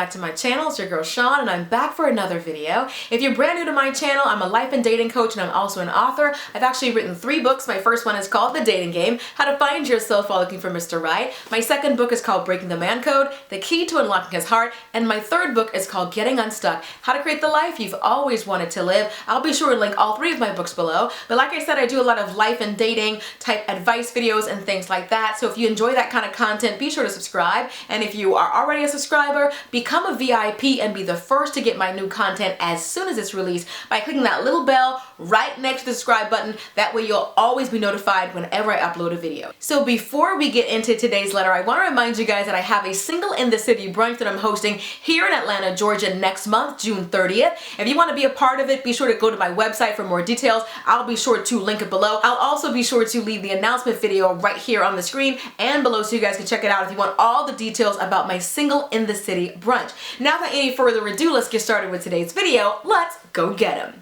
back to my channel. It's your girl Sean and I'm back for another video. If you're brand new to my channel, I'm a life and dating coach and I'm also an author. I've actually written 3 books. My first one is called The Dating Game, How to Find Yourself While Looking for Mr. Right. My second book is called Breaking the Man Code, The Key to Unlocking His Heart. And my third book is called Getting Unstuck, How to Create the Life You've Always Wanted to Live. I'll be sure to link all 3 of my books below. But like I said, I do a lot of life and dating type advice videos and things like that. So if you enjoy that kind of content, be sure to subscribe. And if you are already a subscriber, become a VIP and be the first to get my new content as soon as it's released by clicking that little bell right next to the subscribe button. That way you'll always be notified whenever I upload a video. So before we get into today's letter, I want to remind you guys that I have a Single in the City brunch that I'm hosting here in Atlanta, Georgia next month, June 30th. If you want to be a part of it, be sure to go to my website for more details. I'll be sure to link it below. I'll also be sure to leave the announcement video right here on the screen and below so you guys can check it out if you want all the details about my Single in the City brunch. Now without any further ado, let's get started with today's video. Let's go get 'em.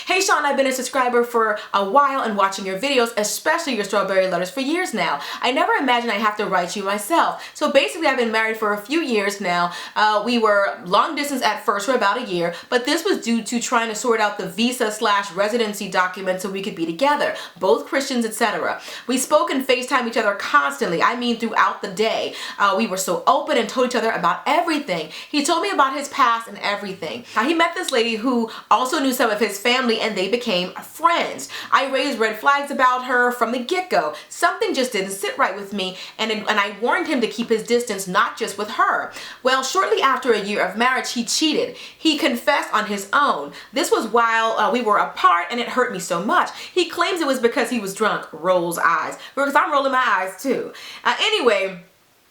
Hey Sean, I've been a subscriber for a while and watching your videos, especially your strawberry letters, for years now. I never imagined I'd have to write you myself. So basically I've been married for a few years now. We were long distance at first for about a year, but this was due to trying to sort out the visa/residency documents so we could be together, both Christians, etc. We spoke and FaceTime each other constantly, I mean throughout the day. We were so open and told each other about everything. He told me about his past and everything. He met this lady who also knew some of his family and they became friends. I raised red flags about her from the get-go. Something just didn't sit right with me and I warned him to keep his distance, not just with her. Well, shortly after a year of marriage, he cheated. He confessed on his own. This was while we were apart and it hurt me so much. He claims it was because he was drunk. Rolls eyes. Because I'm rolling my eyes too. Anyway,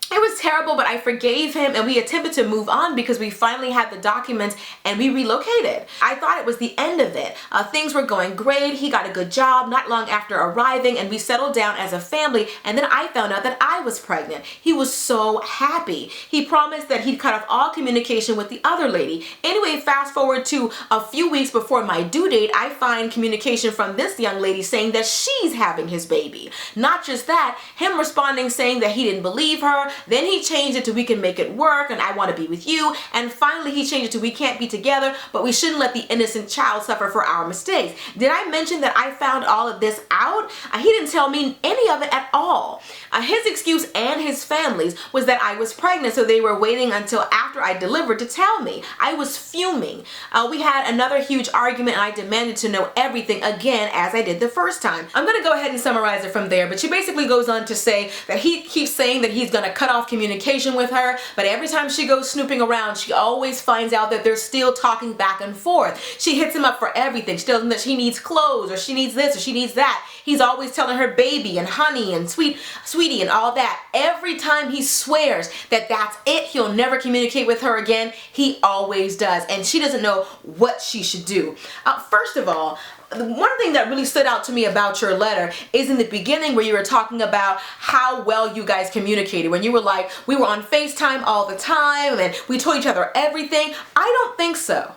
it was terrible, but I forgave him and we attempted to move on because we finally had the documents and we relocated. I thought it was the end of it. Things were going great. He got a good job not long after arriving and we settled down as a family, and then I found out that I was pregnant. He was so happy. He promised that he'd cut off all communication with the other lady. Anyway, fast forward to a few weeks before my due date, I find communication from this young lady saying that she's having his baby. Not just that, him responding saying that he didn't believe her. Then he changed it to we can make it work and I want to be with you. And finally he changed it to we can't be together, but we shouldn't let the innocent child suffer for our mistakes. Did I mention that I found all of this out? He didn't tell me any of it at all. His excuse and his family's was that I was pregnant, so they were waiting until after I delivered to tell me. I was fuming. We had another huge argument and I demanded to know everything again as I did the first time. I'm going to go ahead and summarize it from there, but she basically goes on to say that he keeps saying that he's going to cut off communication with her, but every time she goes snooping around, she always finds out that they're still talking back and forth. She hits him up for everything. She tells him that she needs clothes or she needs this or she needs that. He's always telling her baby and honey and sweetie and all that. Every time he swears that that's it, he'll never communicate with her again, he always does, and she doesn't know what she should do. First of all, one thing that really stood out to me about your letter is in the beginning where you were talking about how well you guys communicated. When you were like, we were on FaceTime all the time and we told each other everything. I don't think so.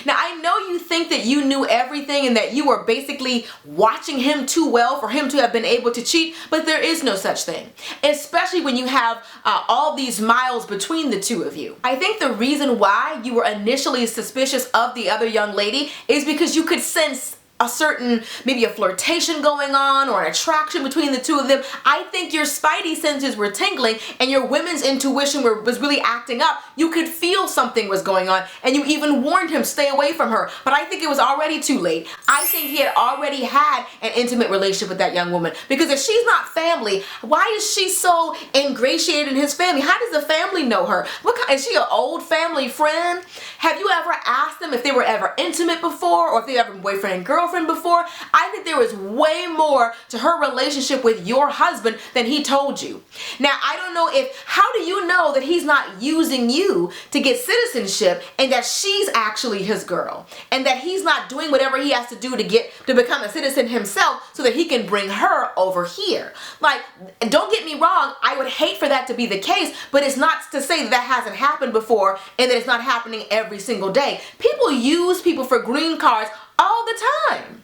Now, I know you think that you knew everything and that you were basically watching him too well for him to have been able to cheat, but there is no such thing, especially when you have all these miles between the two of you. I think the reason why you were initially suspicious of the other young lady is because you could sense a certain, maybe a flirtation going on or an attraction between the two of them. I think your spidey senses were tingling and your women's intuition was really acting up. You could feel something was going on and you even warned him, stay away from her. But I think it was already too late. I think he had already had an intimate relationship with that young woman, because if she's not family, why is she so ingratiated in his family? How does the family know her? Is she an old family friend? Have you ever asked them if they were ever intimate before or if they ever been boyfriend and girlfriend before? I think there was way more to her relationship with your husband than he told you. Now, I don't know how do you know that he's not using you to get citizenship and that she's actually his girl and that he's not doing whatever he has to do to become a citizen himself so that he can bring her over here? Like, don't get me wrong, I would hate for that to be the case, but it's not to say that that hasn't happened before and that it's not happening every single day. People use people for green cards all the time.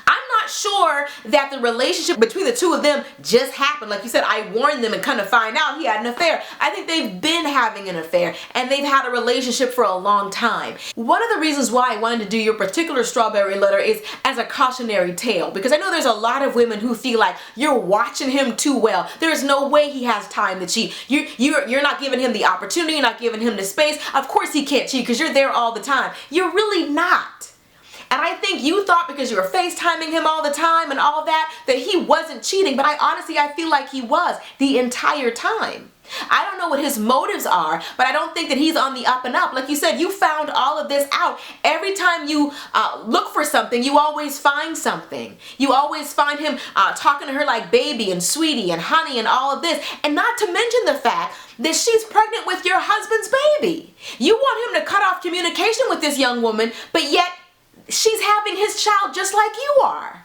I'm not not sure that the relationship between the two of them just happened. Like you said, I warned them and kind of find out he had an affair. I think they've been having an affair and they've had a relationship for a long time. One of the reasons why I wanted to do your particular strawberry letter is as a cautionary tale, because I know there's a lot of women who feel like you're watching him too well. There's no way he has time to cheat. You're not giving him the opportunity, you're not giving him the space. Of course he can't cheat because you're there all the time. You're really not. And I think you thought because you were FaceTiming him all the time and all that he wasn't cheating, but I feel like he was the entire time. I don't know what his motives are, but I don't think that he's on the up and up. Like you said, you found all of this out. Every time you look for something, you always find something. You always find him talking to her like baby and sweetie and honey and all of this. And not to mention the fact that she's pregnant with your husband's baby. You want him to cut off communication with this young woman, but yet she's having his child just like you are.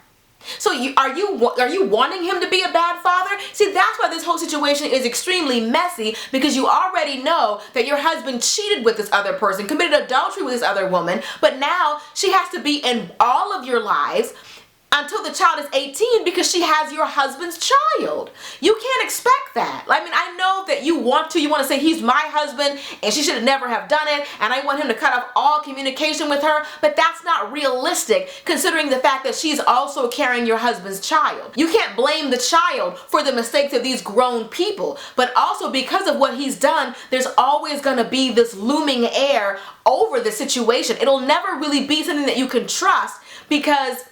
So are you wanting him to be a bad father? See, that's why this whole situation is extremely messy, because you already know that your husband cheated with this other person, committed adultery with this other woman, but now she has to be in all of your lives until the child is 18 because she has your husband's child. You can't expect that. I mean, I know that you want to say he's my husband and she should have never have done it and I want him to cut off all communication with her, but that's not realistic considering the fact that she's also carrying your husband's child. You can't blame the child for the mistakes of these grown people, but also because of what he's done, there's always gonna be this looming air over the situation. It'll never really be something that you can trust, because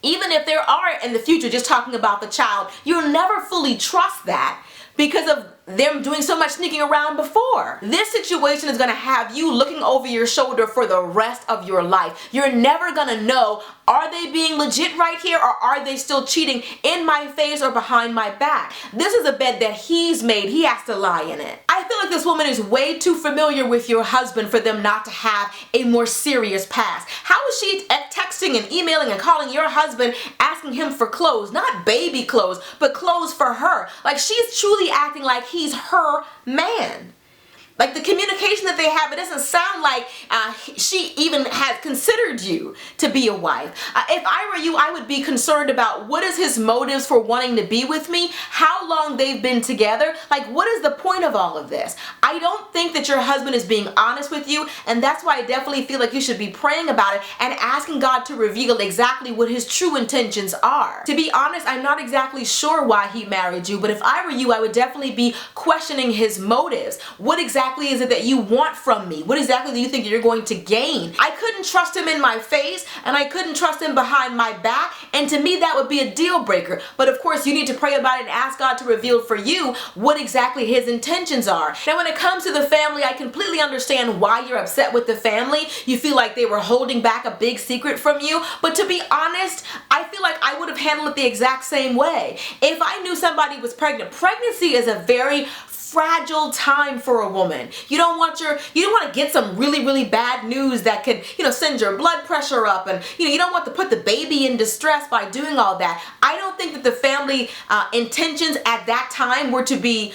even if there are in the future just talking about the child, you'll never fully trust that because of them doing so much sneaking around before. This situation is going to have you looking over your shoulder for the rest of your life. You're never going to know, are they being legit right here or are they still cheating in my face or behind my back? This is a bed that he's made. He has to lie in it. I feel like this woman is way too familiar with your husband for them not to have a more serious past. How is she texting and emailing and calling your husband asking him for clothes? Not baby clothes, but clothes for her. Like, she's truly acting like he's her man. Like, the communication that they have, it doesn't sound like she even has considered you to be a wife. If I were you, I would be concerned about what is his motives for wanting to be with me, how long they've been together, like what is the point of all of this? I don't think that your husband is being honest with you, and that's why I definitely feel like you should be praying about it and asking God to reveal exactly what his true intentions are. To be honest, I'm not exactly sure why he married you, but if I were you, I would definitely be questioning his motives. What exactly is it that you want from me? What exactly do you think you're going to gain? I couldn't trust him in my face and I couldn't trust him behind my back, and to me that would be a deal breaker. But of course you need to pray about it and ask God to reveal for you what exactly his intentions are. Now when it comes to the family, I completely understand why you're upset with the family. You feel like they were holding back a big secret from you, but to be honest, I feel like I would have handled it the exact same way. If I knew somebody was pregnant, pregnancy is a very fragile time for a woman. You don't want to get some really bad news that could, send your blood pressure up, and you don't want to put the baby in distress by doing all that. I don't think that the family intentions at that time were to be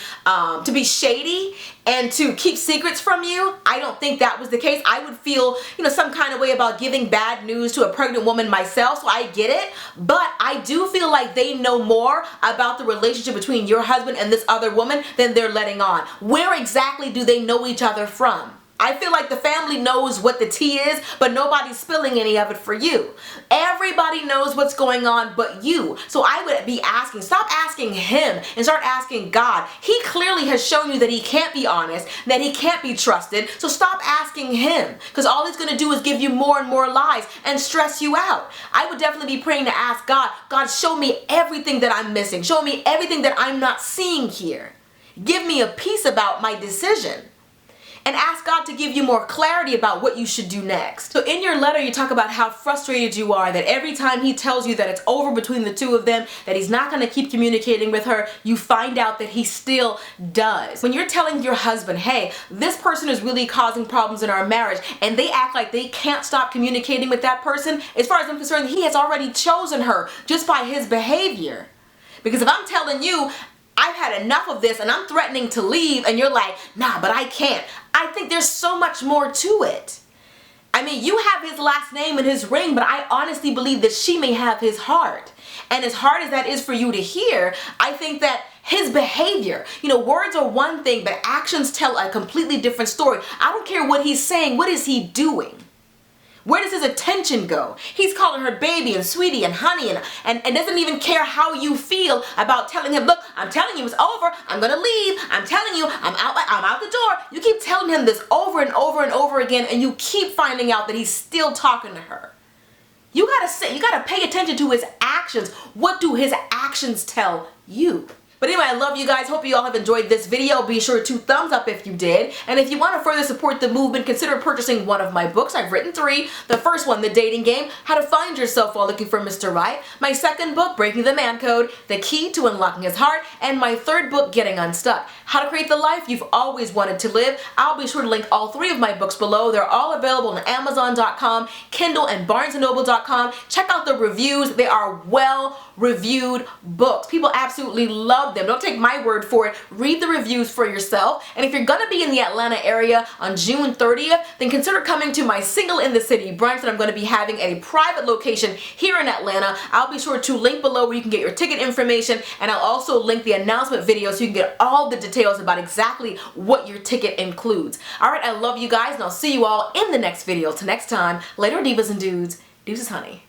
shady and to keep secrets from you. I don't think that was the case. I would feel, some kind of way about giving bad news to a pregnant woman myself, so I get it. But I do feel like they know more about the relationship between your husband and this other woman than they're letting on. Where exactly do they know each other from? I feel like the family knows what the tea is, but nobody's spilling any of it for you. Everybody knows what's going on but you. So I would be asking, stop asking him and start asking God. He clearly has shown you that he can't be honest, that he can't be trusted. So stop asking him, because all he's going to do is give you more and more lies and stress you out. I would definitely be praying to ask God, God, show me everything that I'm missing. Show me everything that I'm not seeing here. Give me a peace about my decision. And ask God to give you more clarity about what you should do next. So in your letter, you talk about how frustrated you are, that every time he tells you that it's over between the two of them, that he's not going to keep communicating with her, you find out that he still does. When you're telling your husband, hey, this person is really causing problems in our marriage, and they act like they can't stop communicating with that person, as far as I'm concerned, he has already chosen her just by his behavior. Because if I'm telling you, I've had enough of this and I'm threatening to leave, and you're like, nah, but I can't. I think there's so much more to it. I Honey, you have his last name and his ring, but I honestly believe that she may have his heart. And as hard as that is for you to hear, I think that his behavior, words are one thing, but actions tell a completely different story. I don't care what he's saying. What is he doing? Where does his attention go? He's calling her baby and sweetie and honey and doesn't even care how you feel about telling him, look, I'm telling you it's over. I'm going to leave. I'm telling you I'm out the door. You keep telling him this over and over and over again, and you keep finding out that he's still talking to her. You gotta pay attention to his actions. What do his actions tell you? But anyway, I love you guys. Hope you all have enjoyed this video. Be sure to thumbs up if you did. And if you want to further support the movement, consider purchasing one of my books. I've written 3. The first one, The Dating Game, How to Find Yourself While Looking for Mr. Right. My second book, Breaking the Man Code, The Key to Unlocking His Heart. And my third book, Getting Unstuck, How to Create the Life You've Always Wanted to Live. I'll be sure to link all 3 of my books below. They're all available on Amazon.com, Kindle, and BarnesandNoble.com. Check out the reviews. They are well-reviewed books. People absolutely love them. Don't take my word for it. Read the reviews for yourself. And if you're going to be in the Atlanta area on June 30th, then consider coming to my Single in the City brunch that I'm going to be having at a private location here in Atlanta. I'll be sure to link below where you can get your ticket information, and I'll also link the announcement video so you can get all the details about exactly what your ticket includes. Alright, I love you guys, and I'll see you all in the next video. Till next time, later divas and dudes. Deuces, honey.